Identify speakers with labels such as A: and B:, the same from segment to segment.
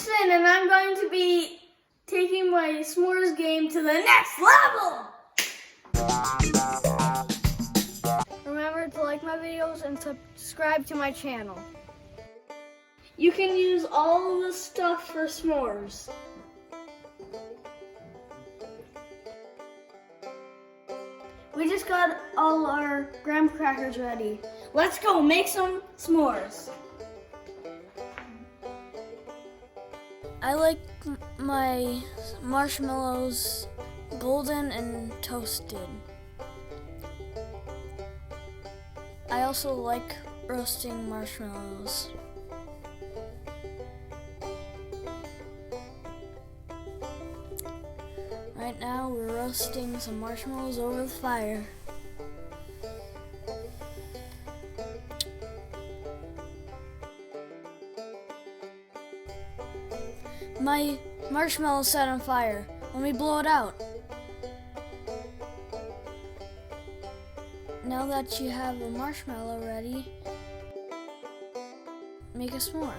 A: Finn, and I'm going to be taking my s'mores game to the next level! Remember to like my videos and subscribe to my channel. You can use all the stuff for s'mores. We just got all our graham crackers ready. Let's go make some s'mores. I like my marshmallows golden and toasted. I also like roasting marshmallows. Right now we're roasting some marshmallows over the fire. My marshmallow's set on fire. Let me blow it out. Now that you have a marshmallow ready, make a s'more.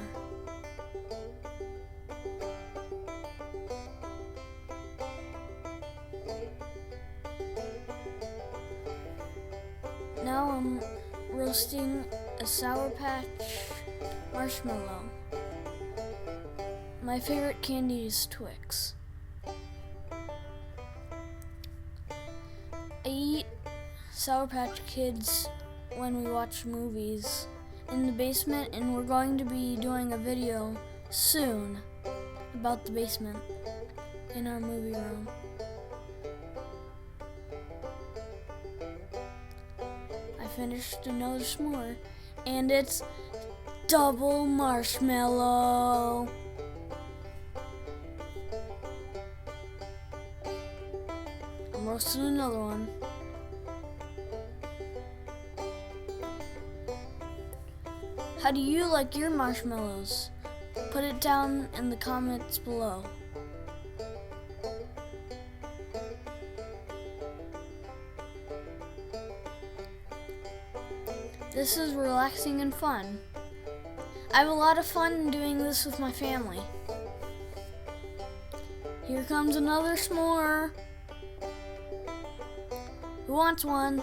A: Now I'm roasting a Sour Patch marshmallow. My favorite candy is Twix. I eat Sour Patch Kids when we watch movies in the basement, and we're going to be doing a video soon about the basement in our movie room. I finished another s'more, and it's double marshmallow. I'm roasting another one. How do you like your marshmallows? Put it down in the comments below. This is relaxing and fun. I have a lot of fun doing this with my family. Here comes another s'more. Who wants one?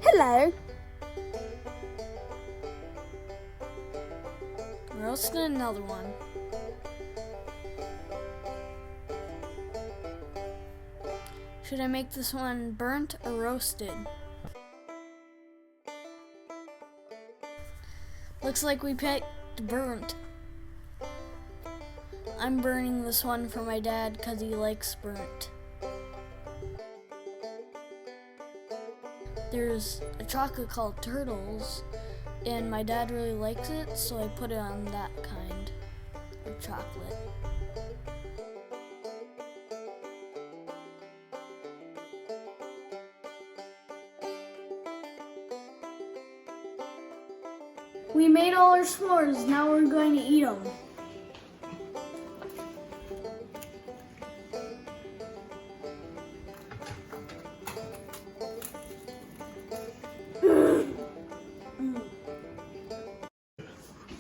B: Hello.
A: We're roasting another one. Should I make this one burnt or roasted? Looks like we picked burnt. I'm burning this one for my dad because he likes burnt. There's a chocolate called Turtles, and my dad really likes it, so I put it on that kind of chocolate. We made all our s'mores, now we're going to eat them.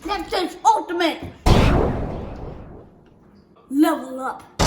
A: Next is ultimate! Level up!